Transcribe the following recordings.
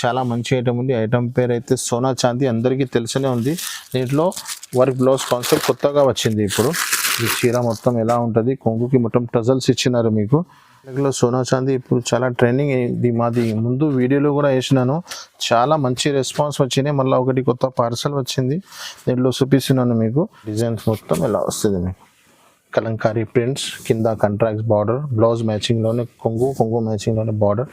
చాలా మంచి ఐటమ్ ఉంది. ఐటమ్ పేరు అయితే సోనా చాందీ, అందరికీ తెలిసనే ఉంది. దీంట్లో వర్క్ బ్లౌజ్ కాన్సెప్ట్ కొత్తగా వచ్చింది. ఇప్పుడు ఈ చీర మొత్తం ఎలా ఉంటుంది, కొంగుకి మొత్తం టజల్స్ ఇచ్చినారు మీకు. ఇందులో సోనా చాందీ ఇప్పుడు చాలా ట్రెండింగ్. ఇది మాది ముందు వీడియోలో కూడా వేసినాను, చాలా మంచి రెస్పాన్స్ వచ్చినాయి. మళ్ళీ ఒకటి కొత్త పార్సల్ వచ్చింది, దీంట్లో చూపిస్తున్నాను మీకు. డిజైన్స్ మొత్తం ఎలా వస్తుంది మీకు, కలంకారీ ప్రింట్స్, కింద కంట్రాక్ట్స్ బార్డర్, బ్లౌజ్ మ్యాచింగ్లోనే కొంగు మ్యాచింగ్లోనే బార్డర్.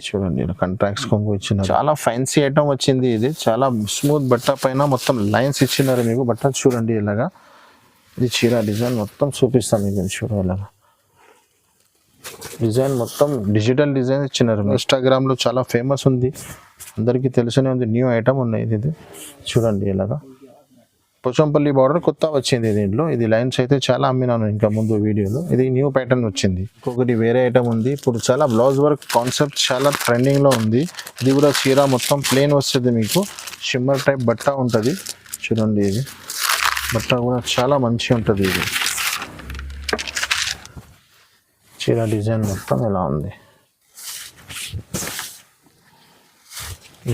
చూడండి కంట్రాక్ట్స్ కొంగు ఇచ్చినారు, చాలా ఫ్యాన్సీ ఐటమ్ వచ్చింది. ఇది చాలా స్మూత్ బట్ట పైన మొత్తం లైన్స్ ఇచ్చినారు మీకు. బట్ట చూడండి ఇలాగా. ఇది చీర డిజైన్ మొత్తం చూపిస్తాను మీకు. చూడండి ఇలాగా డిజైన్ మొత్తం డిజిటల్ డిజైన్ ఇచ్చినారు. ఇన్స్టాగ్రామ్లో చాలా ఫేమస్ ఉంది, అందరికీ తెలిసనే ఉంది. న్యూ ఐటమ్ ఉన్నాయి ఇది. చూడండి ఇలాగా పోచంపల్లి బార్డర్ కొత్త వచ్చింది దీంట్లో. ఇది లైన్స్ అయితే చాలా అమ్మినాను ఇంకా ముందు వీడియోలో. ఇది న్యూ ప్యాటర్న్ వచ్చింది. ఇంకొకటి వేరే ఐటమ్ ఉంది. ఇప్పుడు చాలా బ్లౌజ్ వర్క్ కాన్సెప్ట్ చాలా ట్రెండింగ్లో ఉంది. ఇది కూడా చీర మొత్తం ప్లెయిన్ వస్తుంది మీకు, షిమ్మర్ టైప్ బట్ట ఉంటుంది. చూడండి ఇది బట్ట కూడా చాలా మంచిగా ఉంటుంది. ఇది చీర డిజైన్ మొత్తం ఎలా ఉంది.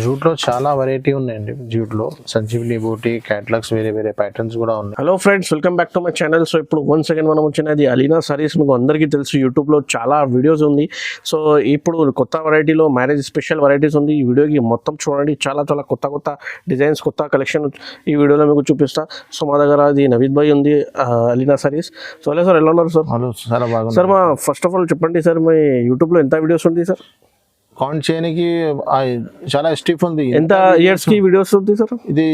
జూట్లో చాలా వెరైటీ ఉన్నాయండి. జూట్లో సంజీవిని బూటీ క్యాటలాగ్స్, వేరే వేరే ప్యాటర్న్స్ కూడా ఉన్నాయి. Hello friends, welcome back to my channel. So ఇప్పుడు వన్స్ అగైన్ మనం వచ్చినది అలీనా సారీస్. మీకు అందరికీ తెలుసు, యూట్యూబ్లో చాలా వీడియోస్ ఉంది. సో ఇప్పుడు కొత్త వెరైటీలో మ్యారేజ్ స్పెషల్ వెరైటీస్ ఉంది. ఈ వీడియోకి మొత్తం చూడండి, చాలా చాలా కొత్త డిజైన్స్, కొత్త కలెక్షన్ ఈ వీడియోలో మీకు చూపిస్తా. సో మా దగ్గర అది నవీద్ భాయ్ ఉంది, అలీనా సారీస్. సో అలా సార్, ఎలా ఉన్నారు సార్? హలో, చాలా బాగుంది సార్. మా ఫస్ట్ ఆఫ్ ఆల్ చెప్పండి సార్, మీ యూట్యూబ్లో ఎంత వీడియోస్ ఉంది సార్? కౌంట్ చేయడానికి చాలా స్టిఫ్ ఉంది. ఎంత ఇయర్స్ కి వీడియోస్ ఉంది సార్? ఇది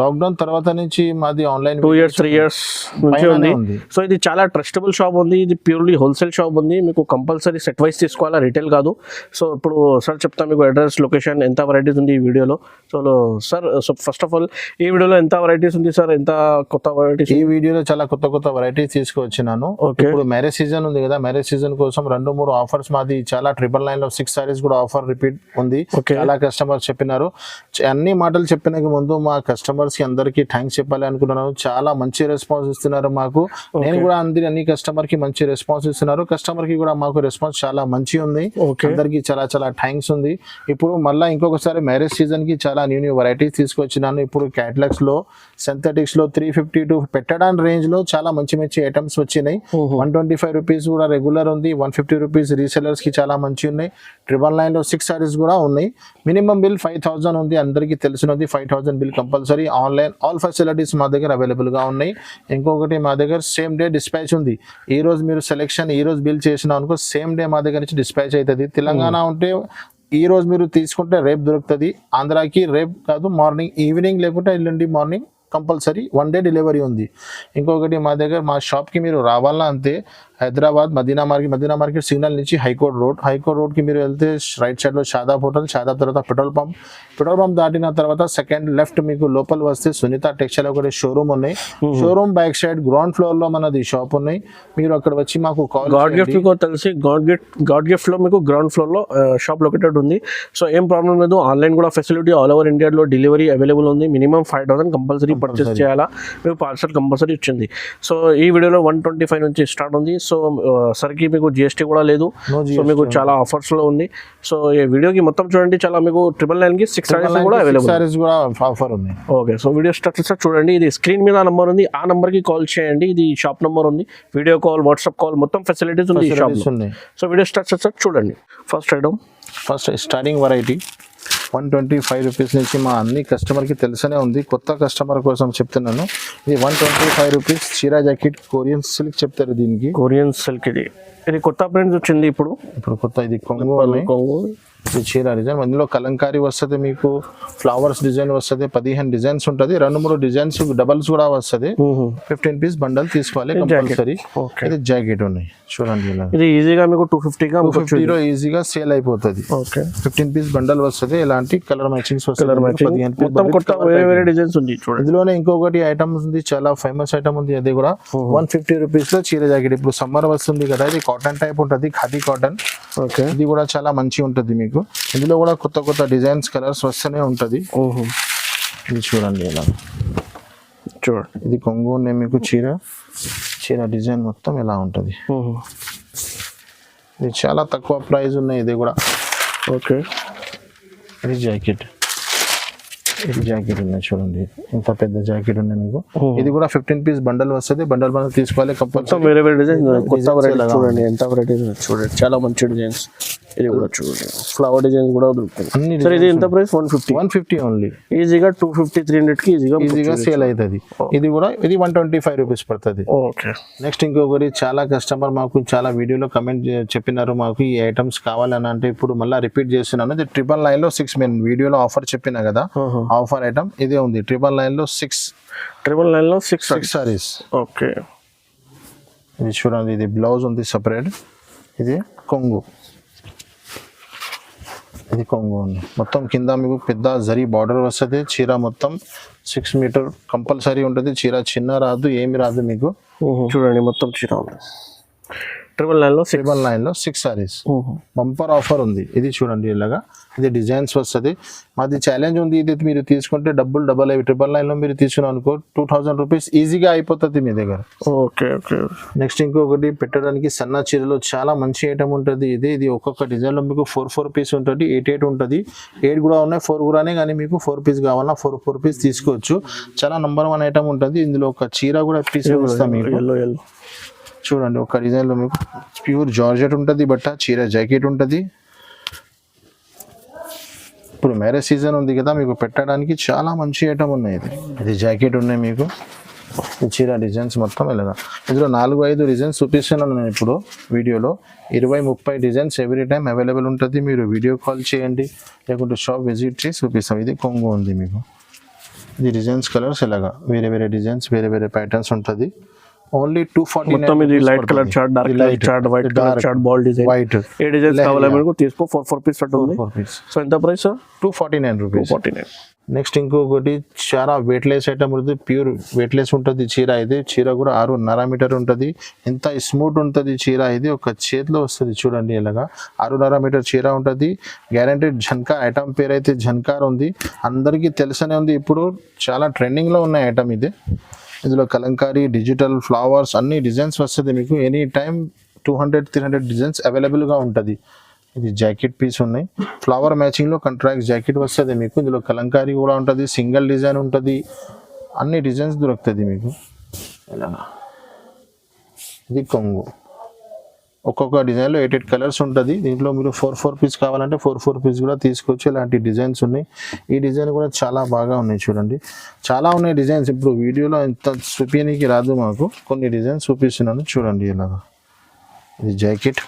లాక్డౌన్ తర్వాత నుంచి మాది ఆన్లైన్ 2 years 3 years నుంచి ఉంది. సో ఇది చాలా ట్రస్టబుల్ షాప్ ఉంది. ఇది ప్యూర్లీ హోల్సేల్ షాప్ ఉంది. మీకు కంపల్సరీ సెట్ వైస్ తీసుకోవాలా, రిటైల్ కాదు. సో ఇప్పుడు సార్ చెప్తా మీకు అడ్రస్, లొకేషన్, ఎంత వెరైటీస్ ఉంది ఈ వీడియోలో. So sir, so first of all ఈ వీడియోలో ఎంత వెరైటీస్ ఉంది సార్? ఎంత కొత్త వెరైటీస్? ఈ వీడియోలో చాలా కొత్త వెరైటీస్ తీసుకొచ్చినాను. ఇప్పుడు మ్యారేజ్ సీజన్ ఉంది కదా, మ్యారేజ్ సీజన్ కోసం 2-3 ఆఫర్స్ మాది చాలా 999 లో 6 సారీస్ కూడా ఆఫర్ రిపీట్ ఉంది. చాలా కస్టమర్స్ చెప్పినారు. అన్ని మాటలు చెప్పినకి ముందు మా కస్టమర్స్ కి అందరికి థ్యాంక్స్ చెప్పాలి అనుకుంటున్నాను. చాలా మంచి రెస్పాన్స్ ఇస్తున్నారు మాకు. నేను కూడా అన్ని కస్టమర్ కి మంచి రెస్పాన్స్ ఇస్తున్నారు. కస్టమర్ కి కూడా మాకు రెస్పాన్స్ చాలా మంచి ఉంది. అందరికి చాలా చాలా థ్యాంక్స్ ఉంది. ఇప్పుడు మళ్ళీ ఇంకొకసారి మ్యారేజ్ సీజన్ కి చాలా న్యూ వెరైటీస్ తీసుకొచ్చినాను. ఇప్పుడు క్యాటలాగ్స్ లో, సింథటిక్స్ లో 350 to పెట్టడానికి రేంజ్ లో చాలా మంచి ఐటమ్స్ వచ్చినాయి. 125 రూపీస్ కూడా రెగ్యులర్ ఉంది, 150 రూపీస్ రీసెలర్స్ కి చాలా మంచి ఉన్నాయి. 999 లో 6 సారీస్ కూడా ఉన్నాయి. మినిమం బిల్ 5000 ఉంది, అందరికీ తెలిసినది. 5000 bill compulsory. Online all facilities మా దగ్గర అవైలబుల్ గా ఉన్నాయి. ఇంకొకటి మా దగ్గర సేమ్ డే డిస్పాచ్ ఉంది. ఈ రోజు మీరు సెలెక్షన్ ఈ రోజు బిల్ చేసిన అనుకో, సేమ్ డే మా దగ్గర నుంచి డిస్పాచ్ అవుతుంది. తెలంగాణ ఉంటే ఈ రోజు మీరు తీసుకుంటే రేపు దొరుకుతుంది. ఆంధ్రాకి రేపు కాదు, మార్నింగ్ ఈవినింగ్ లేకుంటే ఎల్లుండి మార్నింగ్ కంపల్సరీ 1 day డెలివరీ ఉంది. ఇంకొకటి మా దగ్గర మా షాప్కి మీరు రావాలా అంతే, హైదరాబాద్ మదీనా మార్కెట్ సిగ్నల్ నుంచి హైకోర్ట్ రోడ్కి మీరు వెళ్తే రైట్ సైడ్లో షాదాబ్ హోటల్, షాదాబ్ తర్వాత పెట్రోల్ పంప్ దాటిన తర్వాత సెకండ్ లెఫ్ట్ మీకు లోపల వస్తే సునీత టెక్స్టైల్ ఒకటి షోరూమ్ ఉన్నాయి. Showroom back side ground floor లో మనది షాప్ ఉన్నాయి. మీరు అక్కడ వచ్చి మాకు కాల్. గాడ్ గిఫ్ట్ మీకు తెలిసి గాడ్ గిఫ్ట్ లో మీకు గ్రౌండ్ ఫ్లోర్ లో షాప్ లొకేటెడ్ ఉంది. సో ఏం ప్రాబ్లం లేదు. ఆన్లైన్ కూడా ఫెసిలిటీ ఆల్ ఓవర్ ఇండియాలో డెలివరీ అవైలబుల్ ఉంది. మినిమం 5000 కంపల్సరీ పర్చేస్ చేయాలా, మీకు పార్సల్ కంపల్సరీ ఇచ్చింది. సో ఈ వీడియోలో 125 నుంచి స్టార్ట్ ఉంది. సో సరికి మీకు జిఎస్టీ కూడా లేదు. సో మీకు చాలా ఆఫర్స్ లో ఉంది. సో ఈ వీడియోకి మొత్తం చూడండి. చాలా మీకు 999 కి 6 సారీస్ కూడా అవైలబుల్ ఆఫర్ ఉంది. ఓకే, సో వీడియో స్టార్ట్ చేస్తే చూడండి. ఇది స్క్రీన్ మీద నంబర్ ఉంది, ఆ నంబర్ కి కాల్ చేయండి. ఇది షాప్ నంబర్ ఉంది. వీడియో కాల్, వాట్సాప్ కాల్, మొత్తం ఫెసిలిటీస్ ఉంది ఈ షాప్ లో. సో వీడియో స్టార్ట్ చేస్తే చూడండి. ఫస్ట్ స్టార్టింగ్ వెరైటీ 125 రూపీస్ నుంచి మా అన్ని కస్టమర్కి తెలిసనే ఉంది. కొత్త కస్టమర్ కోసం చెప్తున్నాను. ఇది 125 రూపీస్ చీరా జాకెట్, కొరియన్ సిల్క్ చెప్తారు దీనికి. కొరియన్ సిల్క్ ఇది కొత్త బ్రాండ్స్ వచ్చింది ఇప్పుడు కొత్త. ఇది కొంగు, ఇది చీర డిజైన్. ఇందులో కలంకారీ వస్తుంది, మీకు ఫ్లవర్స్ డిజైన్ వస్తుంది. 15 డిజైన్స్ ఉంటుంది. 2-3 డిజైన్స్ డబల్స్ కూడా వస్తుంది. 15 పీస్ బండల్ తీసుకోవాలి కంపల్సరీ. ఇది జాకెట్ ఉన్నాయి చూడండి. ఇది ఈజీగా మీకు 250 ఈజీగా సేల్ అయిపోతుంది. 15 పీస్ బండల్ వస్తుంది. ఇలాంటి కలర్ మ్యాచింగ్స్ వస్తుంది. ఇందులోనే ఇంకొకటి ఐటమ్ ఉంది, చాలా ఫేమస్ ఐటమ్ ఉంది. అది కూడా 150 రూపీస్ లో చీర జాకెట్. ఇప్పుడు సమ్మర్ వస్తుంది కదా, ఇది కాటన్ టైప్ ఉంటుంది, ఖాదీ కాటన్. ఇది కూడా చాలా మంచిగా ఉంటుంది మీకు. ఇందులో కూడా కొత్త డిజైన్స్, కలర్స్ వస్తూనే ఉంటది. ఇది చూడండి ఇలా. ఇది కొంగు మీకు చీర డిజైన్ మొత్తం ఎలా ఉంటది. ఇది చాలా తక్కువ ప్రైస్ ఉన్నాయి. ఇది కూడా ఓకే, ఇది జాకెట్. ఇది జాకెట్ ఉన్నాయి చూడండి, ఇంత పెద్ద జాకెట్ ఉన్నాయి మీకు. ఇది కూడా 15 పీస్ బండల్ వస్తుంది. బండల్ తీసుకోవాలి కంపల్సరీ. వేరే వేరే డిజైన్, కొత్త వెరైటీ చూడండి, ఎంత వెరైటీ చూడండి, చాలా మంచి డిజైన్స్. ఇది కూడా చూడండి, ఫ్లవర్ డిజైన్స్ కూడా దొరుకుతాయి. సార్ ఇది ఎంత ప్రైస్? 150 ఓన్లీ. ఈజీగా 250-300 కి ఈజీగా సేల్ అవుతుంది. ఇది కూడా ఇది 125 రూపీస్ పడుతుంది. ఓకే. నెక్స్ట్ ఇంకొకటి, చాలా కస్టమర్ మాకు చాలా వీడియోలో కమెంట్ చెప్పినారు, మాకు ఈ ఐటమ్స్ కావాలని. అంటే ఇప్పుడు మళ్ళీ రిపీట్ చేస్తున్నాను. ఇది 999 లో 6 నేను వీడియోలో ఆఫర్ చెప్పిన కదా, ఆఫర్ ఐటమ్ ఇదే ఉంది. 999 లో 6 సారీస్. ఓకే, ఇది చూడండి, ఇది బ్లౌజ్ ఉంది సపరేట్. ఇది కొంగు, ఇది కొంగు ఉంది. మొత్తం కింద మీకు పెద్ద జరీ బార్డర్ వస్తుంది. చీర మొత్తం 6 మీటర్ కంపల్సరీ ఉంటుంది. చీర చిన్న రాదు, ఏమి రాదు మీకు. చూడండి మొత్తం చీర ఉంది. 999 లో 6 సారీస్. బంపర్ ఆఫర్ ఉంది. ఇది చూడండి, ఇలాగా ఇది డిజైన్స్ వస్తుంది. మాది ఛాలెంజ్ ఉంది, ఇది మీరు తీసుకుంటే డబ్బులు డబల్ అయ్యి 999 లో మీరు తీసుకున్నాం అనుకో 2000 రూపీస్ ఈజీగా అయిపోతుంది మీ దగ్గర. Okay okay. నెక్స్ట్ ఇంకొకటి, పెట్టడానికి సన్న చీరలో చాలా మంచి ఐటమ్ ఉంటుంది. ఇది ఒక్కొక్క డిజైన్ లో మీకు 4 పీస్ ఉంటుంది, 8 ఉంటుంది. 8 కూడా ఉన్నాయి, 4 కూడానే. కానీ మీకు 4 పీస్ కావాలన్నా 4 పీస్ తీసుకోవచ్చు. చాలా నంబర్ 1 ఐటమ్ ఉంటుంది. ఇందులో ఒక చీర కూడా తీసుకొస్తాం మీకు. ఎల్లో చూడండి, ఒక డిజైన్ లో మీకు ప్యూర్ జార్జెట్ ఉంటుంది బట్ట, చీర జాకెట్ ఉంటుంది. ఇప్పుడు మ్యారేజ్ సీజన్ ఉంది కదా, మీకు పెట్టడానికి చాలా మంచి ఐటమ్ ఉన్నాయి. ఇది జాకెట్ ఉన్నాయి మీకు. ఈ చీర డిజైన్స్ మొత్తం ఇలాగా. ఇందులో 4-5 డిజైన్స్ చూపిస్తున్నాను నేను ఇప్పుడు వీడియోలో. 20-30 డిజైన్స్ ఎవ్రీ టైం అవైలబుల్ ఉంటుంది. మీరు వీడియో కాల్ చేయండి, లేకుంటే షాప్ విజిట్ చేసి చూపిస్తాం. ఇది కొంగు ఉంది మీకు. ఇది డిజైన్స్ కలర్స్ ఇలాగా, వేరే వేరే డిజైన్స్, వేరే వేరే ప్యాటర్న్స్ ఉంటుంది. ఓన్లీ 249. మొత్తం ఇది light colour chart, dark colour chart, white colour chart, ball design, white ఏ డిజైన్స్ కావాలా మీకు తీసుకో. 4 పీస్ సెట్ ఉంది. సో ఎంత ప్రైస్? 249 రూపీస్. 249. నెక్స్ట్ ఇంకొకటి, చాలా వెయిట్లెస్ ఐటమ్ ఉంటుంది. ప్యూర్ వెయిట్లెస్ ఉంటుంది చీర. ఇది చీర కూడా 6.5 మీటర్ ఉంటుంది. ఎంత స్మూత్ ఉంటుంది చీర. ఇది ఒక చేతిలో వస్తుంది చూడండి, ఇలాగా 6.5 మీటర్ చీర ఉంటుంది. గ్యారంటీడ్ ఝన్కా ఐటమ్ పేరు అయితే ఝన్కార్ ఉంది. అందరికీ తెలిసనే ఉంది, ఇప్పుడు చాలా ట్రెండింగ్లో ఉన్న ఐటమ్ ఇది. ఇందులో కలంకారీ, డిజిటల్, ఫ్లవర్స్ అన్ని డిజైన్స్ వస్తుంది మీకు. ఎనీ టైం 200-300 డిజైన్స్ అవైలబుల్గా ఉంటుంది. ఇది జాకెట్ పీస్ ఉన్నాయి. ఫ్లవర్ మ్యాచింగ్లో కాంట్రాక్ట్ జాకెట్ వస్తుంది మీకు. ఇందులో కలంకారీ కూడా ఉంటుంది, సింగిల్ డిజైన్ ఉంటుంది, అన్ని డిజైన్స్ దొరుకుతుంది మీకు. ఇలా ఇది కొంగు. ఒక్కొక్క డిజైన్లో 8 కలర్స్ ఉంటుంది. దీంట్లో మీరు 4 పీస్ కావాలంటే 4 పీస్ కూడా తీసుకోవచ్చు. ఇలాంటి డిజైన్స్ ఉన్నాయి. ఈ డిజైన్ కూడా చాలా బాగా ఉన్నాయి చూడండి, చాలా ఉన్నాయి డిజైన్స్. ఇప్పుడు వీడియోలో ఎంత చూపించడానికి రాదు మాకు, కొన్ని డిజైన్స్ చూపిస్తున్నాను చూడండి. ఇలాగా ఇది జాకెట్,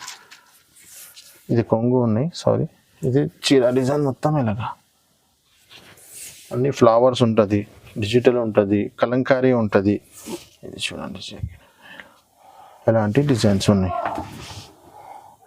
ఇది కొంగు ఉన్నాయి. సారీ, ఇది చీర డిజైన్ మొత్తం ఇలాగా అన్ని ఫ్లవర్స్ ఉంటుంది, డిజిటల్ ఉంటుంది, కలంకారీ ఉంటుంది. ఇది చూడండి జాకెట్, ఇలాంటి డిజైన్స్ ఉన్నాయి.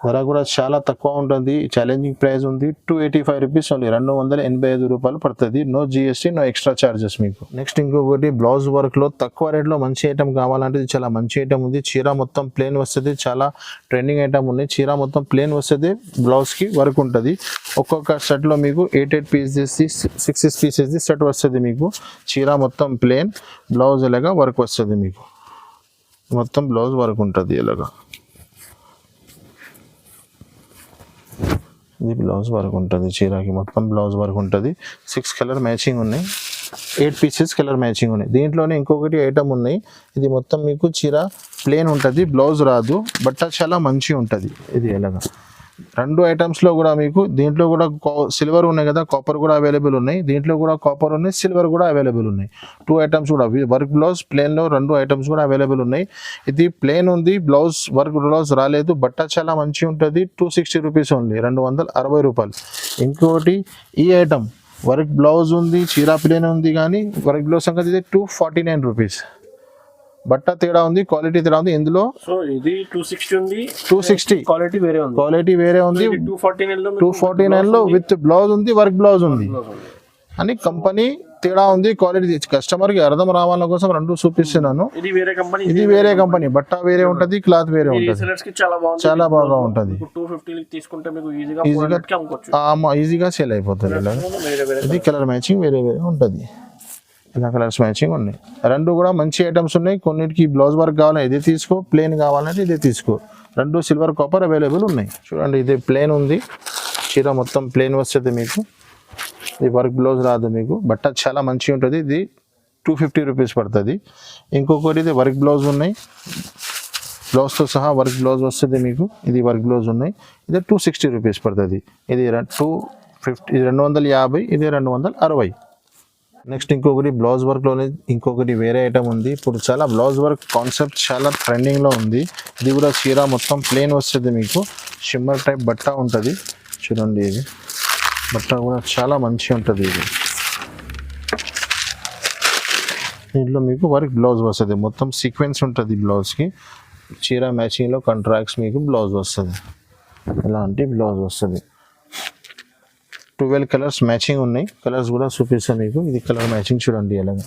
ధర కూడా చాలా తక్కువ ఉంటుంది. ఛాలెంజింగ్ ప్రైస్ ఉంది. 285 రూపీస్ ఓన్లీ, 285 రూపాయలు పడుతుంది. No GST, no extra charges మీకు. నెక్స్ట్ ఇంకొకటి, బ్లౌజ్ వర్క్లో తక్కువ రేట్లో మంచి ఐటమ్ కావాలంటే ఇది చాలా మంచి ఐటమ్ ఉంది. చీర మొత్తం ప్లేన్ వస్తుంది, చాలా ట్రెండింగ్ ఐటమ్ ఉన్నాయి. చీర మొత్తం ప్లేన్ వస్తుంది, బ్లౌజ్కి వర్క్ ఉంటుంది. ఒక్కొక్క సెట్లో మీకు 8 పీసెస్ 6 పీసెస్ సెట్ వస్తుంది మీకు. చీర మొత్తం ప్లేన్, బ్లౌజ్ ఇలాగా వర్క్ వస్తుంది మీకు. మొత్తం బ్లౌజ్ వర్క్ ఉంటుంది ఇలాగా. ఇది బ్లౌజ్ వర్క్ ఉంటుంది చీరకి, మొత్తం బ్లౌజ్ వర్క్ ఉంటుంది. 6 కలర్ మ్యాచింగ్ ఉన్నాయి, 8 పీసెస్ కలర్ మ్యాచింగ్ ఉన్నాయి. దీంట్లోనే ఇంకొకటి ఐటమ్ ఉన్నాయి. ఇది మొత్తం మీకు చీర ప్లేన్ ఉంటుంది, బ్లౌజ్ రాదు, బట్ట చాలా మంచిగా ఉంటుంది. ఇది ఎలాగా 2 ఐటమ్స్లో కూడా మీకు, దీంట్లో కూడా సిల్వర్ ఉన్నాయి కదా, కాపర్ కూడా అవైలబుల్ ఉన్నాయి. దీంట్లో కూడా కాపర్ ఉన్నాయి, సిల్వర్ కూడా అవైలబుల్ ఉన్నాయి. 2 ఐటమ్స్ కూడా వర్క్ బ్లౌజ్ ప్లేన్లో 2 ఐటమ్స్ కూడా అవైలబుల్ ఉన్నాయి. ఇది ప్లేన్ ఉంది, బ్లౌజ్ వర్క్ బ్లౌజ్ రాలేదు, బట్ట చాలా మంచిగా ఉంటుంది. 260 రూపీస్ ఓన్లీ, 260 రూపాయలు. ఇంకోటి ఈ ఐటమ్ వర్క్ బ్లౌజ్ ఉంది, చీర ప్లేన్ ఉంది, కానీ వర్క్ బ్లౌజ్ సంగతి ఇది 249 రూపీస్. బట్ట తేడా ఉంది, క్వాలిటీ తేడా ఉంది. ఇందులో సో ఇది 260 ఉంది, 260 క్వాలిటీ వేరే ఉంది, క్వాలిటీ వేరే ఉంది. 249 లో విత్ బ్లౌజ్ ఉంది, వర్క్ బ్లౌజ్ ఉంది అని కంపెనీ తేడా ఉంది. క్వాలిటీ కస్టమర్కి అర్థం రావాల కోసం 2 చూపిస్తున్నాను. ఇది వేరే కంపెనీ, ఇది వేరే కంపెనీ, బట్ట వేరే ఉంటుంది, క్లాత్ వేరే ఉంటుంది, చాలా బాగా ఉంటుంది. 250 తీసుకుంటే మీకు ఈజీగా సేల్ అయిపోతుంది. ఇది కలర్ మ్యాచింగ్ వేరే వేరే ఉంటుంది, ఇలా కలర్స్ మ్యాచింగ్ ఉన్నాయి. 2 కూడా మంచి ఐటమ్స్ ఉన్నాయి. కొన్నిటికి బ్లౌజ్ వర్క్ కావాలంటే ఇదే తీసుకో, ప్లేన్ కావాలంటే ఇదే తీసుకో. 2 సిల్వర్ కాపర్ అవైలబుల్ ఉన్నాయి. చూడండి, ఇది ప్లేన్ ఉంది, చీర మొత్తం ప్లెయిన్ వస్తుంది మీకు, ఇది వర్క్ బ్లౌజ్ రాదు మీకు, బట్ట చాలా మంచిగా ఉంటుంది. ఇది 250 రూపీస్ పడుతుంది. ఇంకొకటి ఇది వర్క్ బ్లౌజ్ ఉన్నాయి, బ్లౌజ్తో సహా వర్క్ బ్లౌజ్ వస్తుంది మీకు, ఇది వర్క్ బ్లౌజ్ ఉన్నాయి, ఇది 260 రూపీస్ పడుతుంది. ఇది 250, ఇది 260. నెక్స్ట్ ఇంకొకటి బ్లౌజ్ వర్క్లోనే ఇంకొకటి వేరే ఐటమ్ ఉంది. ఇప్పుడు చాలా బ్లౌజ్ వర్క్ కాన్సెప్ట్ చాలా ట్రెండింగ్లో ఉంది. ఇది కూడా చీర మొత్తం ప్లెయిన్ వస్తుంది మీకు, షిమ్మర్ టైప్ బట్ట ఉంటుంది చూడండి. ఇది బట్ట కూడా చాలా మంచిగా ఉంటుంది. ఇది దీంట్లో మీకు వర్క్ బ్లౌజ్ వస్తుంది, మొత్తం సీక్వెన్స్ ఉంటుంది బ్లౌజ్కి. చీర మ్యాచింగ్లో కాంట్రాక్ట్స్ మీకు బ్లౌజ్ వస్తుంది, ఇలాంటి బ్లౌజ్ వస్తుంది. 12 కలర్స్ మ్యాచింగ్ ఉన్నాయి, కలర్స్ కూడా చూపిస్తాను మీకు. ఇది కలర్ మ్యాచింగ్ చూడండి ఎలాగ.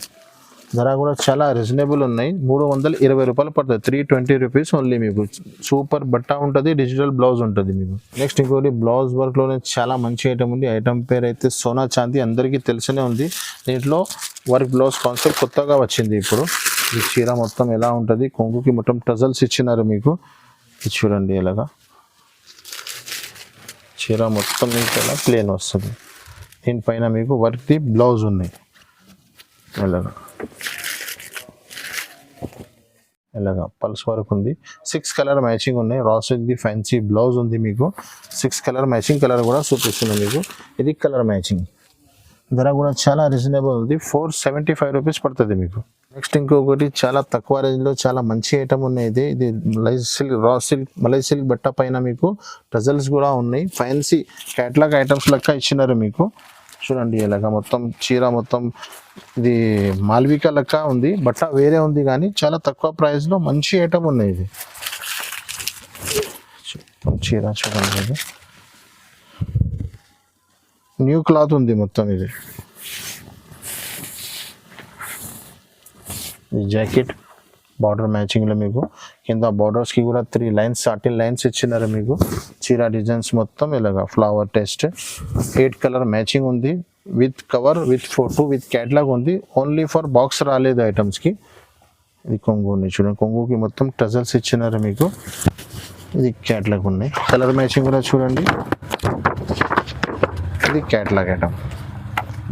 ధర కూడా చాలా రీజనబుల్ ఉన్నాయి, 320 రూపాయలు పడుతుంది, 320 రూపీస్ ఓన్లీ మీకు. సూపర్ బట్ట ఉంటుంది, డిజిటల్ బ్లౌజ్ ఉంటుంది మీకు. నెక్స్ట్ ఇంకోటి బ్లౌజ్ వర్క్లోనే చాలా మంచి ఐటమ్ ఉంది. ఐటమ్ పేరు అయితే సోనా చాందీ, అందరికీ తెలిసనే ఉంది. దీంట్లో వర్క్ బ్లౌజ్ కాన్సెప్ట్ కొత్తగా వచ్చింది ఇప్పుడు. ఈ చీర మొత్తం ఎలా ఉంటుంది, కొంగుకి మొత్తం టజల్స్ ఇచ్చినారు మీకు, ఇది చూడండి ఎలాగా. చీర మొత్తం మీకు ఎలా ప్లేన్ వస్తుంది, దీనిపైన మీకు వర్క్ది బ్లౌజ్ ఉన్నాయి ఎలాగా. ఇలాగా పల్స్ వర్క్ ఉంది, 6 కలర్ మ్యాచింగ్ ఉన్నాయి. రా సిల్క్ది ఫ్యాన్సీ బ్లౌజ్ ఉంది మీకు, 6 కలర్ మ్యాచింగ్, కలర్ కూడా చూపిస్తుంది మీకు. ఇది కలర్ మ్యాచింగ్, ధర కూడా చాలా రీజనబుల్ ఉంది, 475 రూపీస్ పడుతుంది మీకు. నెక్స్ట్ ఇంకొకటి చాలా తక్కువ రేంజ్లో చాలా మంచి ఐటమ్ ఉన్నాయి. ఇది malai silk, raw silk, malai silk బట్ట పైన మీకు టజల్స్ కూడా ఉన్నాయి. ఫ్యాన్సీ క్యాటలాగ్ ఐటమ్స్ లెక్క ఇచ్చినారు మీకు చూడండి ఇలాగా. మొత్తం చీర మొత్తం ఇది మాల్వికా లెక్క ఉంది, బట్ట వేరే ఉంది కానీ చాలా తక్కువ ప్రైస్లో మంచి ఐటమ్ ఉన్నాయి. ఇది చీర చూడండి, ఇది న్యూ క్లాత్ ఉంది మొత్తం. ఇది జాకెట్ బార్డర్ మ్యాచింగ్లో మీకు, కింద బార్డర్స్కి కూడా 3 లైన్స్, 13 లైన్స్ ఇచ్చినారు మీకు. చీర డిజైన్స్ మొత్తం ఇలాగా ఫ్లవర్ టెస్ట్, 8 కలర్ మ్యాచింగ్ ఉంది, with cover, with photo, with catalogue ఉంది. ఓన్లీ ఫర్ బాక్స్ రాలేదు ఐటమ్స్కి. ఇది కొంగు ఉంది చూడండి, కొంగుకి మొత్తం టజల్స్ ఇచ్చినారు మీకు. ఇది క్యాటలాగ్ ఉన్నాయి, కలర్ మ్యాచింగ్ కూడా చూడండి. ఇది క్యాటలాగ్ ఐటమ్,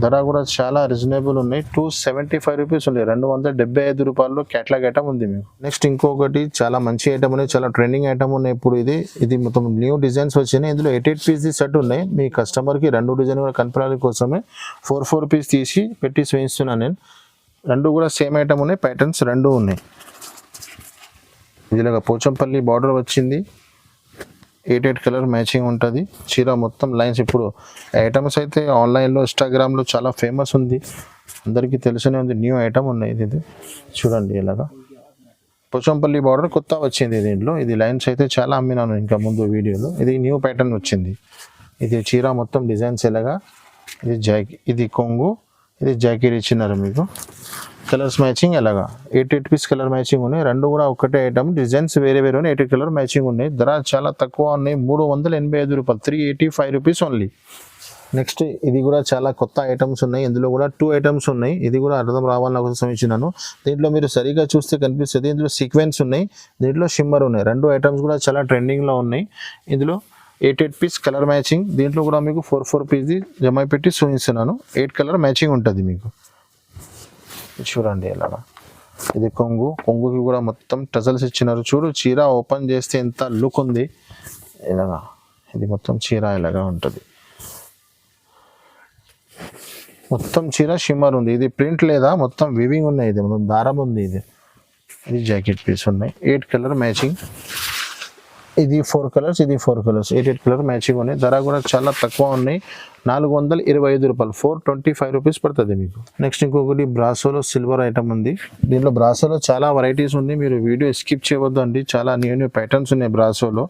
ధర కూడా చాలా రీజనబుల్ ఉన్నాయి, 275 రూపీస్ ఉంది, 275 రూపాయల్లో క్యాటలాగ్ ఐటమ్ ఉంది మీకు. నెక్స్ట్ ఇంకొకటి చాలా మంచి ఐటమ్ ఉన్నాయి, చాలా ట్రెండింగ్ ఐటమ్ ఉన్నాయి ఇప్పుడు. ఇది మొత్తం న్యూ డిజైన్స్ వచ్చినాయి. ఇందులో 8 పీస్ సెట్ ఉన్నాయి. మీ కస్టమర్కి 2 డిజైన్ కూడా కనపడాలి కోసమే 4 పీస్ తీసి పెట్టి చూపిస్తున్నాను నేను. 2 కూడా సేమ్ ఐటమ్ ఉన్నాయి, ప్యాటర్న్స్ 2 ఉన్నాయి. ఇదిలాగా పోచంపల్లి బార్డర్ వచ్చింది, 8 కలర్ మ్యాచింగ్ ఉంటుంది. చీర మొత్తం లైన్స్. ఇప్పుడు ఐటమ్స్ అయితే ఆన్లైన్లో, ఇన్స్టాగ్రామ్లో చాలా ఫేమస్ ఉంది, అందరికీ తెలిసనే ఉంది. న్యూ ఐటమ్ ఉన్నాయి. ఇది చూడండి ఇలాగా పోచంపల్లి బార్డర్ కొత్త వచ్చింది దీంట్లో. ఇది లైన్స్ అయితే చాలా అమ్మినాను ఇంకా ముందు వీడియోలో. ఇది న్యూ ప్యాటర్న్ వచ్చింది. ఇది చీర మొత్తం డిజైన్స్ ఎలాగా. ఇది కొంగు, ఇది జాకెట్ ఇచ్చినారు మీకు. కలర్స్ మ్యాచింగ్ ఎలాగా 8 పీస్ కలర్ మ్యాచింగ్ ఉన్నాయి. 2 కూడా ఒకటే ఐటమ్, డిజైన్స్ వేరే వేరే ఉన్నాయి. 8 కలర్ మ్యాచింగ్ ఉన్నాయి. ధర చాలా తక్కువ ఉన్నాయి, 385 రూపాయలు, 385 రూపీస్ ఓన్లీ. నెక్స్ట్ ఇది కూడా చాలా కొత్త ఐటమ్స్ ఉన్నాయి. ఇందులో కూడా 2 ఐటమ్స్ ఉన్నాయి. ఇది కూడా అర్థం రావాలని కోసం ఇచ్చినాను. దీంట్లో మీరు సరిగా చూస్తే కనిపిస్తుంది. ఇందులో సీక్వెన్స్ ఉన్నాయి, దీంట్లో షిమ్మర్ ఉన్నాయి. 2 ఐటమ్స్ కూడా చాలా ట్రెండింగ్లో ఉన్నాయి. ఇందులో 8 పీస్ కలర్ మ్యాచింగ్, దీంట్లో కూడా మీకు 4 పీస్ జమ పెట్టి చూపిస్తున్నాను. 8 కలర్ మ్యాచింగ్ ఉంటుంది మీకు. చూడండి ఇలాగా. ఇది కొంగు, కొంగుకి కూడా మొత్తం టజల్స్ ఇచ్చినారు. చూడు చీర ఓపెన్ చేస్తే ఎంత లుక్ ఉంది ఇలాగా. ఇది మొత్తం చీర ఇలాగా ఉంటుంది, మొత్తం చీర షిమ్మర్ ఉంది. ఇది ప్రింట్ లేదా, మొత్తం వివింగ్ ఉన్నాయి. ఇది మొత్తం దారం ఉంది. ఇది జాకెట్ పీస్ ఉన్నాయి. 8 కలర్ మ్యాచింగ్, ఇది 4 కలర్స్, ఇది 4 కలర్స్, 8 కలర్ మ్యాచింగ్ ఉన్నాయి. ధర కూడా చాలా తక్కువ ఉన్నాయి, 425 రూపాయలు, 425 రూపీస్ పడుతుంది మీకు. నెక్స్ట్ ఇంకొకటి బ్రాసోలో సిల్వర్ ఐటమ్ ఉంది. దీంట్లో బ్రాసోలో చాలా వెరైటీస్ ఉంది, మీరు వీడియో స్కిప్ చేయవద్దు అండి. చాలా న్యూ ప్యాటర్న్స్ ఉన్నాయి బ్రాసోలో,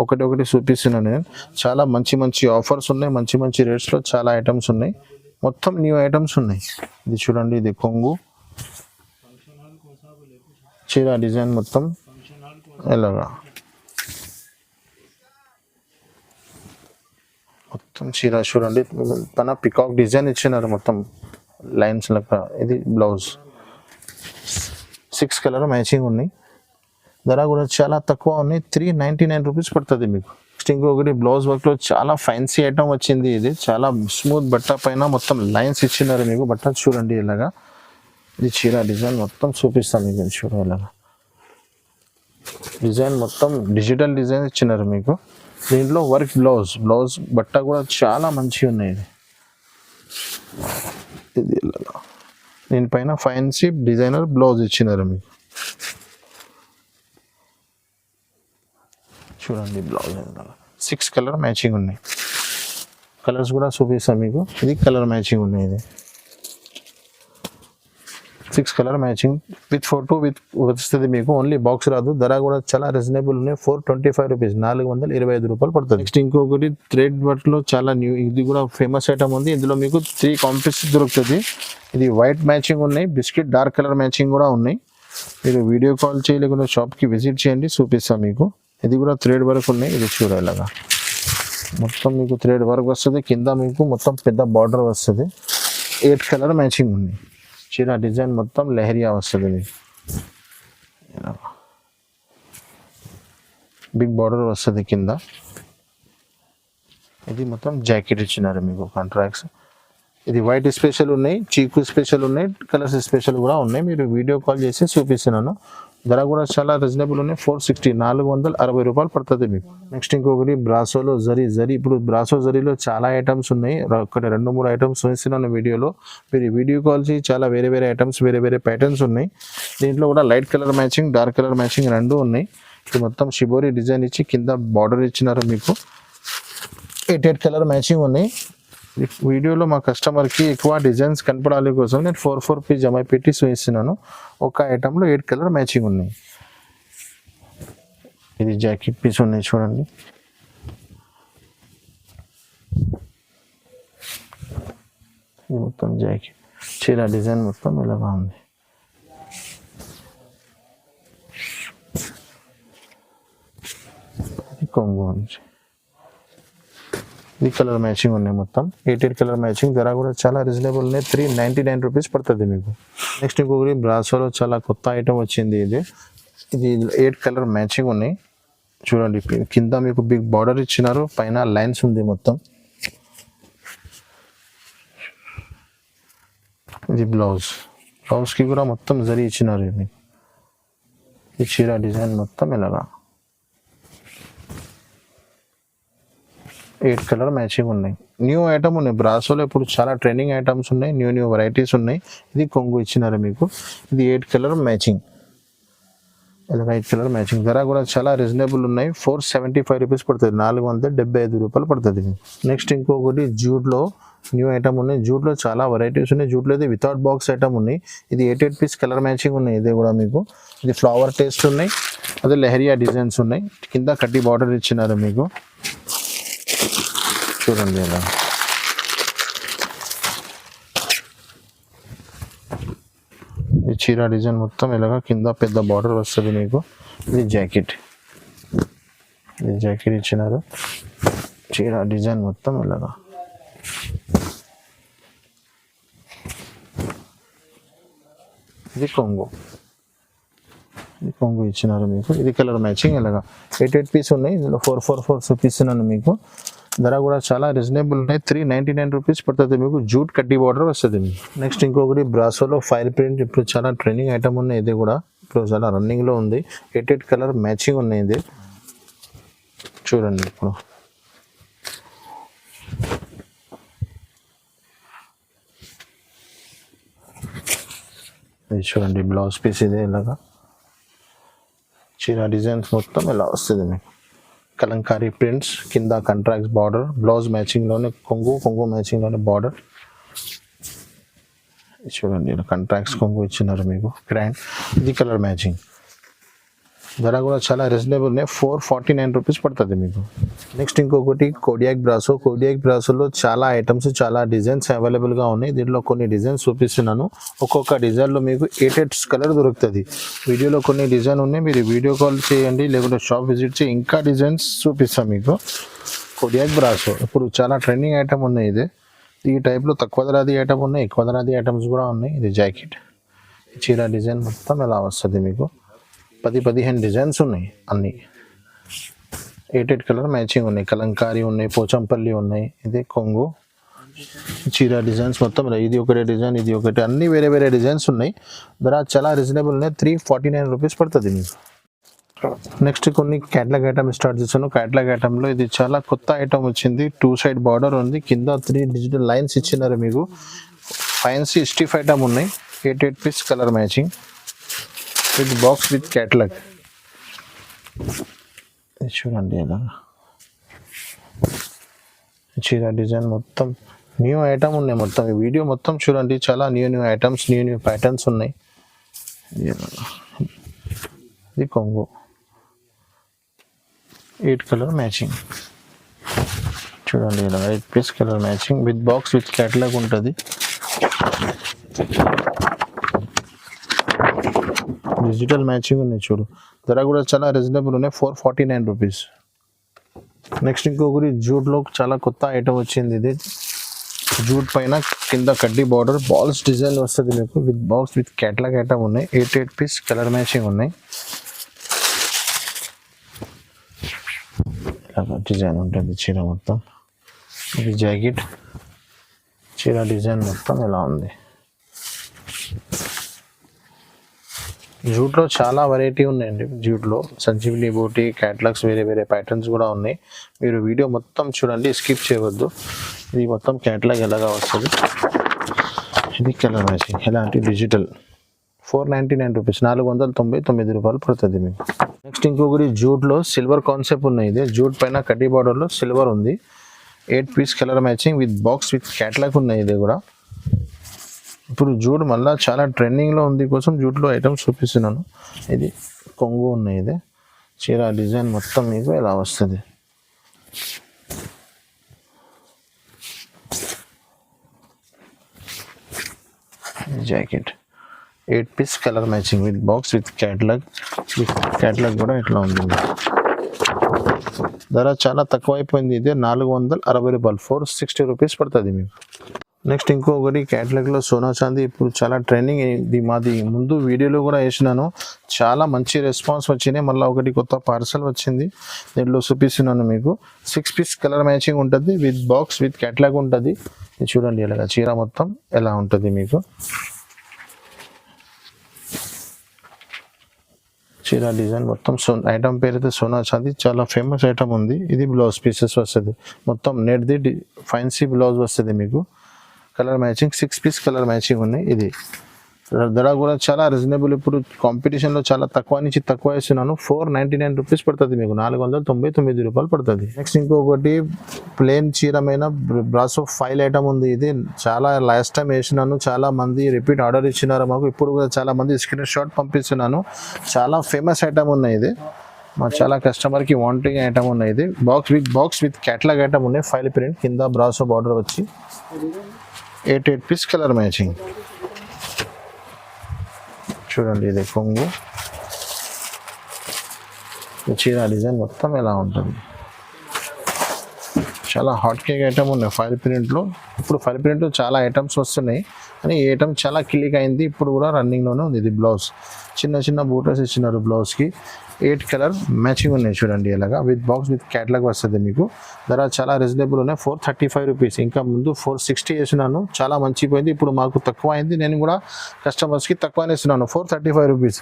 ఒకటి చూపిస్తున్నాను నేను. చాలా మంచి ఆఫర్స్ ఉన్నాయి, మంచి రేట్స్లో చాలా ఐటమ్స్ ఉన్నాయి. మొత్తం న్యూ ఐటమ్స్ ఉన్నాయి. ఇది చూడండి, ఇది కొంగు, చీర డిజైన్ మొత్తం ఎలాగా. మొత్తం చీర చూడండి, తన పికాక్ డిజైన్ ఇచ్చినారు మొత్తం లైన్స్ లెక్క. ఇది బ్లౌజ్, 6 కలర్ మ్యాచింగ్ ఉన్నాయి. ధర కూడా చాలా తక్కువ ఉన్నాయి, 399 రూపీస్ పడుతుంది మీకు. నెక్స్ట్ ఇంకొకటి బ్లౌజ్ వర్క్ లో చాలా ఫ్యాన్సీ ఐటమ్ వచ్చింది. ఇది చాలా స్మూత్ బట్ట పైన మొత్తం లైన్స్ ఇచ్చినారు మీకు. బట్ట చూడండి ఇలాగా. ఇది చీర డిజైన్ మొత్తం చూపిస్తాను మీకు. చూడండి ఇలాగా డిజైన్ మొత్తం డిజిటల్ డిజైన్ ఇచ్చినారు మీకు. దీంట్లో వర్క్ బ్లౌజ్ బట్ట కూడా చాలా మంచిగా ఉన్నాయి. ఇది ఇలాగా దీనిపైన ఫ్యాన్సీ డిజైనర్ బ్లౌజ్ ఇచ్చినారు మీకు. చూడండి బ్లౌజ్ 6 కలర్ మ్యాచింగ్ ఉన్నాయి. కలర్స్ కూడా చూపిస్తాను మీకు. ఇది కలర్ మ్యాచింగ్ ఉన్నాయి. ఇది 6 colour matching with photo with వస్తుంది మీకు. ఓన్లీ బాక్స్ రాదు. ధర కూడా చాలా రీజనబుల్ ఉన్నాయి. 425 రూపీస్, 425 రూపాయలు పడుతుంది. నెక్స్ట్ ఇంకొకటి థ్రెడ్ వర్క్లో చాలా న్యూ, ఇది కూడా ఫేమస్ ఐటమ్ ఉంది. ఇందులో మీకు 3 కాంప్లెక్స్ దొరుకుతుంది. ఇది వైట్ మ్యాచింగ్ ఉన్నాయి, బిస్కెట్ డార్క్ కలర్ మ్యాచింగ్ కూడా ఉన్నాయి. మీరు వీడియో కాల్ చేయలేకుండా షాప్కి విజిట్ చేయండి, చూపిస్తాను మీకు. ఇది కూడా థ్రెడ్ వర్క్ ఉన్నాయి. ఇది చూడాలగా మొత్తం మీకు థ్రెడ్ వర్క్ వస్తుంది. కింద మీకు మొత్తం పెద్ద బార్డర్ వస్తుంది. 8 కలర్ మ్యాచింగ్ ఉంది. చీర డిజైన్ మొత్తం లెహరియా వస్తుంది మీకు. బిగ్ బార్డర్ వస్తుంది కింద. ఇది మొత్తం జాకెట్ ఇచ్చినారు మీకు కాంట్రాక్ట్స్. ఇది వైట్ స్పెషల్ ఉన్నాయి, చీకు స్పెషల్ ఉన్నాయి, కలర్స్ స్పెషల్ కూడా ఉన్నాయి. మీరు వీడియో కాల్ చేసి చూపిస్తున్నాను. ధర కూడా చాలా రీజనబుల్ ఉన్నాయి. 460, 460 రూపాయలు పడుతుంది మీకు. నెక్స్ట్ ఇంకొకటి బ్రాసోలో జరీ. ఇప్పుడు బ్రాసో జరీలో చాలా ఐటమ్స్ ఉన్నాయి. ఒకటి 2-3 ఐటమ్స్ చూపిస్తున్నాను వీడియోలో. మీరు వీడియో కాల్ చేసి చాలా వేరే ఐటమ్స్, వేరే ప్యాటర్న్స్ ఉన్నాయి. దీంట్లో కూడా light colour matching, dark colour matching 2 ఉన్నాయి. ఇది మొత్తం షిబోరి డిజైన్ ఇచ్చి కింద బార్డర్ ఇచ్చినారు మీకు. 8 కలర్ మ్యాచింగ్ ఉన్నాయి. వీడియోలో మా కస్టమర్కి ఎక్కువ డిజైన్స్ కనపడాలి కోసం నేను 4 పీస్ జమ పెట్టి చూపిస్తున్నాను. ఒక ఐటెంలో 8 కలర్ మ్యాచింగ్ ఉన్నాయి. ఇది జాకెట్ పీస్ ఉన్నాయి చూడండి. ఇది మొత్తం జాకెట్ చీర డిజైన్ మొత్తం ఇలాగా ఉంది. ఇది కొంగు నుంచి ఇది కలర్ మ్యాచింగ్ ఉన్నాయి. మొత్తం 8 కలర్ మ్యాచింగ్. ధర కూడా చాలా రీజనబుల్ ఉన్నాయి. 399 రూపీస్ పడుతుంది మీకు. నెక్స్ట్ ఇంకొకటి బ్రాసోలో చాలా కొత్త ఐటమ్ వచ్చింది. ఇది 8 కలర్ మ్యాచింగ్ ఉన్నాయి చూడండి. కింద మీకు బిగ్ బార్డర్ ఇచ్చినారు, పైన లైన్స్ ఉంది మొత్తం. ఇది బ్లౌజ్కి కూడా మొత్తం జరీ ఇచ్చినారు. ఇది ఈ చీర డిజైన్ మొత్తం ఇలాగా 8 కలర్ మ్యాచింగ్ ఉన్నాయి. న్యూ ఐటమ్ ఉన్నాయి బ్రాసోలో. ఇప్పుడు చాలా ట్రెండింగ్ ఐటమ్స్ ఉన్నాయి, న్యూ వెరైటీస్ ఉన్నాయి. ఇది కొంగు ఇచ్చినారు మీకు. ఇది 8 కలర్ మ్యాచింగ్, ఇలాగ 8 కలర్ మ్యాచింగ్. ధర కూడా చాలా రీజనబుల్ ఉన్నాయి. 475 రూపీస్ పడుతుంది, 475 రూపాయలు పడుతుంది. నెక్స్ట్ ఇంకొకటి జూట్లో న్యూ ఐటమ్ ఉన్నాయి. జూట్లో చాలా వెరైటీస్ ఉన్నాయి. జూట్లో అయితే వితౌట్ బాక్స్ ఐటమ్ ఉన్నాయి. ఇది 8 పీస్ కలర్ మ్యాచింగ్ ఉన్నాయి. ఇది కూడా మీకు ఇది ఫ్లవర్ టేస్ట్ ఉన్నాయి. అదే లెహరియా డిజైన్స్ ఉన్నాయి. కింద కడ్డీ బార్డర్ ఇచ్చినారు మీకు. చూడండి ఇలా ఈ చీర డిజైన్ మొత్తం ఇలాగా కింద పెద్ద బార్డర్ వస్తుంది మీకు. ఇది జాకెట్ ఇచ్చినారు. చీర డిజైన్ మొత్తం ఇలాగా. ఇది కొంగు ఇచ్చినారు మీకు. ఇది కలర్ మ్యాచింగ్ ఇలాగా 8 పీస్ ఉన్నాయి. ఇందులో 4 చూపిస్తున్నాను మీకు. ధర కూడా చాలా రీజనబుల్ ఉన్నాయి. 399 రూపీస్ పడుతుంది మీకు. జూట్ కడ్డీ బార్డర్ వస్తుంది మీకు. నెక్స్ట్ ఇంకొకటి బ్రాసోలో ఫైల్ ప్రింట్. ఇప్పుడు చాలా ట్రెండింగ్ ఐటమ్ ఉన్నాయి. ఇది కూడా ఇప్పుడు చాలా రన్నింగ్లో ఉంది. 8 కలర్ మ్యాచింగ్ ఉన్నాయి. ఇది చూడండి. ఇప్పుడు ఇది చూడండి బ్లౌజ్ పీస్. ఇది ఇలాగా చీర డిజైన్స్ మొత్తం ఇలా వస్తుంది మీకు. కలంకారీ ప్రింట్స్, కింద కాంట్రాక్ట్స్ బార్డర్, బ్లౌజ్ మ్యాచింగ్లోనే కొంగు మ్యాచింగ్లోనే బార్డర్. చూడండి కాంట్రాక్ట్స్ కొంగు ఇచ్చినారు మీకు గ్రాండ్. ఇది కలర్ మ్యాచింగ్. ధర కూడా చాలా రీజనబుల్ ఉన్నాయి. 449 రూపీస్ పడుతుంది మీకు. నెక్స్ట్ ఇంకొకటి కోడియాక్ బ్రాసోలో చాలా ఐటమ్స్, చాలా డిజైన్స్ అవైలబుల్గా ఉన్నాయి. దీంట్లో కొన్ని డిజైన్స్ చూపిస్తున్నాను. ఒక్కొక్క డిజైన్లో మీకు 8 కలర్ దొరుకుతుంది. వీడియోలో కొన్ని డిజైన్ ఉన్నాయి. మీరు వీడియో కాల్ చేయండి, లేకుంటే షాప్ విజిట్ చేసి ఇంకా డిజైన్స్ చూపిస్తాం మీకు. కోడియాక్ బ్రాసో ఇప్పుడు చాలా ట్రెండింగ్ ఐటమ్ ఉన్నాయి. ఇది ఈ టైప్లో తక్కువ ధరది ఐటమ్ ఉన్నాయి, ఎక్కువ ధరది ఐటమ్స్ కూడా ఉన్నాయి. ఇది జాకెట్ చీర డిజైన్ మొత్తం ఎలా వస్తుంది మీకు. 10-15 డిజైన్స్ ఉన్నాయి. అన్నీ ఎయిట్ కలర్ మ్యాచింగ్ ఉన్నాయి, కలంకారీ ఉన్నాయి, పోచంపల్లి ఉన్నాయి. ఇది కొంగు చీర డిజైన్స్ మొత్తం ఇది ఒకటే డిజైన్, ఇది ఒకటి, అన్ని వేరే వేరే డిజైన్స్ ఉన్నాయి. ధర చాలా రీజనబుల్ ఉన్నాయి, 349 రూపీస్ పడుతుంది మీకు. నెక్స్ట్ కొన్ని క్యాట్లాగ్ ఐటమ్ స్టార్ట్ చేశాను. క్యాట్లాగ్ ఐటమ్లో ఇది చాలా కొత్త ఐటమ్ వచ్చింది. 2 సైడ్ బార్డర్ ఉంది, కింద 3 డిజిటల్ లైన్స్ ఇచ్చినారు మీకు. ఫ్యాన్సీ స్టిఫ్ ఐటమ్ ఉన్నాయి, 8 piece colour matching with box with catalogue. చూడండి ఎలా చీర డిజైన్ మొత్తం న్యూ ఐటమ్ ఉన్నాయి. మొత్తం ఈ వీడియో మొత్తం చూడండి, చాలా న్యూ ఐటమ్స్, న్యూ ప్యాటర్న్స్ ఉన్నాయి. ఇది కొంగు 8 కలర్ మ్యాచింగ్ చూడండి, ఇలా 8 piece colour matching with box with catalogue ఉంటుంది. డిజిటల్ మ్యాచింగ్ ఉన్నాయి చూడు. ధర కూడా చాలా రీజనబుల్ ఉన్నాయి, 449 రూపీస్. నెక్స్ట్ ఇంకొకటి జూట్లో చాలా కొత్త ఐటమ్ వచ్చింది. ఇది జూట్ పైన కింద కడ్డీ బార్డర్ బాల్స్ డిజైన్ వస్తుంది మీకు, with box with catalogue item ఉన్నాయి. 8 పీస్ కలర్ మ్యాచింగ్ ఉన్నాయి. ఇలాగ డిజైన్ ఉంటుంది చీర మొత్తం. ఇది జాకెట్ చీర డిజైన్ మొత్తం ఇలా ఉంది. జూట్లో చాలా వెరైటీ ఉన్నాయండి. జూట్లో సంజీవిని బూటీ క్యాటలాగ్స్ వేరే వేరే ప్యాటర్న్స్ కూడా ఉన్నాయి. మీరు వీడియో మొత్తం చూడండి, స్కిప్ చేయవద్దు. ఇది మొత్తం క్యాటలాగ్ ఎలాగా వస్తుంది. ఇది కలర్ మ్యాచింగ్ ఎలాంటి డిజిటల్ 499 రూపీస్, 499 రూపాయలు పడుతుంది మీకు. నెక్స్ట్ ఇంకొకటి జూట్లో సిల్వర్ కాన్సెప్ట్ ఉన్నాయి. ఇది జూట్ పైన కడ్డీ బార్డర్లో సిల్వర్ ఉంది. 8 piece colour matching with box with catalogue ఉన్నాయి. ఇది కూడా ఇప్పుడు జూట్ మళ్ళీ చాలా ట్రెండింగ్లో ఉంది కోసం జూట్లో ఐటమ్స్ చూపిస్తున్నాను. ఇది కొంగు ఉన్నాయి. ఇది చీర డిజైన్ మొత్తం మీకు ఇలా వస్తుంది. Jacket 8 piece colour matching with box with catalogue కూడా ఇట్లా ఉంది. ధర చాలా తక్కువ అయిపోయింది. ఇది 460 రూపాయలు, 460 రూపీస్ పడుతుంది మీకు. నెక్స్ట్ ఇంకొకటి క్యాటలాగ్లో సోనా చాందీ ఇప్పుడు చాలా ట్రెండింగ్. ఇది మాది ముందు వీడియోలో కూడా వేసినాను, చాలా మంచి రెస్పాన్స్ వచ్చినాయి. మళ్ళీ ఒకటి కొత్త పార్సల్ వచ్చింది, దీంట్లో చూపిస్తున్నాను మీకు. 6 పీస్ కలర్ మ్యాచింగ్ ఉంటుంది విత్ బాక్స్ విత్ క్యాటలాగ్ ఉంటుంది. చూడండి ఇలాగ చీర మొత్తం ఎలా ఉంటుంది మీకు. చీర డిజైన్ మొత్తం ఐటమ్ పేరు అయితే సోనా చాందీ, చాలా ఫేమస్ ఐటమ్ ఉంది. ఇది బ్లౌజ్ పీసెస్ వస్తుంది మొత్తం, నెట్ది ఫ్యాన్సీ బ్లౌజ్ వస్తుంది మీకు. Colour matching 6 piece colour matching ఉన్నాయి. ఇది ధర కూడా చాలా రీజనబుల్. ఇప్పుడు కాంపిటీషన్లో చాలా తక్కువ నుంచి తక్కువ వేస్తున్నాను, 499 రూపీస్ పడుతుంది మీకు, 499 రూపాయలు పడుతుంది. నెక్స్ట్ ఇంకొకటి ప్లేన్ చీరమైన బ్రాసో ఫైల్ ఐటమ్ ఉంది. ఇది చాలా లాస్ట్ టైం వేసినాను, చాలా మంది రిపీట్ ఆర్డర్ ఇచ్చినారు మాకు. ఇప్పుడు కూడా చాలా మంది స్క్రీన్ షాట్ పంపిస్తున్నాను. చాలా ఫేమస్ ఐటమ్ ఉన్నాయి. ఇది మా చాలా కస్టమర్కి వాంటింగ్ ఐటమ్ ఉన్నాయి. ఇది బాక్స్ విత్ క్యాటలాగ్ ఐటమ్ ఉన్నాయి. ఫైల్ ప్రింట్ కింద బ్రాసో బార్డర్ వచ్చి 8 పీస్ కలర్ మ్యాచింగ్ చూడండి. ఇది కొంగు చీర డిజైన్ మొత్తం ఎలా ఉంటుంది. చాలా హాట్ కేక్ ఐటమ్ ఉన్నాయి ఫైల్ ప్రింట్లో. ఇప్పుడు ఫైల్ ప్రింట్లో చాలా ఐటమ్స్ వస్తున్నాయి అని ఈ ఐటమ్ చాలా క్లిక్ అయింది, ఇప్పుడు కూడా రన్నింగ్లోనే ఉంది. ఇది బ్లౌజ్ చిన్న బూటర్స్ ఇచ్చినారు బ్లౌజ్కి. 8 కలర్ మ్యాచింగ్ ఉన్నాయి చూడండి ఇలాగా, విత్ బాక్స్ విత్ క్యాటలాగ్ వస్తుంది మీకు. ధర చాలా రీజనబుల్ ఉన్నాయి, 435 రూపీస్. ఇంకా ముందు 460 వేసినాను, చాలా మంచిపోయింది. ఇప్పుడు మాకు తక్కువ అయింది, నేను కూడా కస్టమర్స్కి తక్కువనే ఇస్తున్నాను, 435 రూపీస్.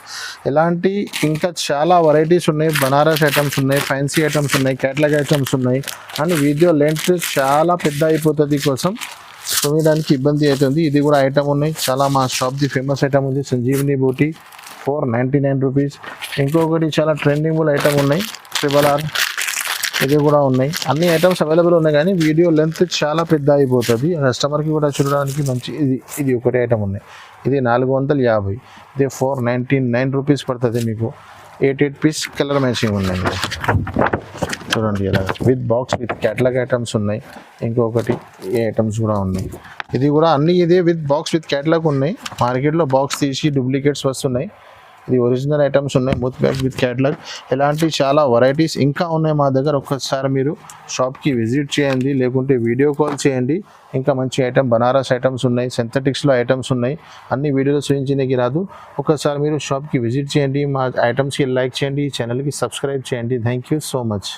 ఎలాంటి ఇంకా చాలా వెరైటీస్ ఉన్నాయి, బనారస్ ఐటమ్స్ ఉన్నాయి, ఫ్యాన్సీ ఐటమ్స్ ఉన్నాయి, క్యాటలాగ్ ఐటమ్స్ ఉన్నాయి. అని వీడియో లెంత్ చాలా పెద్ద అయిపోతుంది కోసం చూడడానికి ఇబ్బంది అవుతుంది. ఇది కూడా ఐటమ్ ఉన్నాయి చాలా, మా షాప్ది ఫేమస్ ఐటమ్ ఉంది సంజీవిని బూటీ, 499 రూపీస్. ఇంకొకటి చాలా ట్రెండింగ్ ఐటమ్ ఉన్నాయి, RRR, ఇది కూడా ఉన్నాయి. అన్ని ఐటమ్స్ అవైలబుల్ ఉన్నాయి కానీ వీడియో లెంత్ చాలా పెద్ద అయిపోతుంది, కస్టమర్కి కూడా చూడడానికి మంచి. ఇది ఒకటి ఐటమ్ ఉన్నాయి, ఇది 450, ఇది 499 రూపీస్ పడుతుంది మీకు. 8 పీస్ కలర్ మ్యాచింగ్ ఉన్నాయి చూడండి ఇలా, with box with catalogue items ఉన్నాయి. ఇంకొకటి ఏ ఐటమ్స్ కూడా ఉన్నాయి. ఇది కూడా అన్ని ఇదే విత్ బాక్స్ విత్ క్యాటలాగ్ ఉన్నాయి. మార్కెట్లో బాక్స్ తీసి డూప్లికేట్స్ వస్తున్నాయి. ఇది ఒరిజినల్ ఐటమ్స్ ఉన్నాయి, మూత్ బ్యాగ్ విత్ క్యాటలాగ్. ఇలాంటి చాలా వెరైటీస్ ఇంకా ఉన్నాయి మా దగ్గర. ఒక్కసారి మీరు షాప్కి విజిట్ చేయండి, లేకుంటే వీడియో కాల్ చేయండి. ఇంకా మంచి ఐటమ్ బనారస్ ఐటమ్స్ ఉన్నాయి, సింథటిక్స్లో ఐటమ్స్ ఉన్నాయి. అన్ని వీడియోలో చూపించడానికి రాదు, ఒకసారి మీరు షాప్కి విజిట్ చేయండి, మా ఐటమ్స్కి లైక్ చేయండి, ఛానల్కి సబ్స్క్రైబ్ చేయండి. Thank you so much.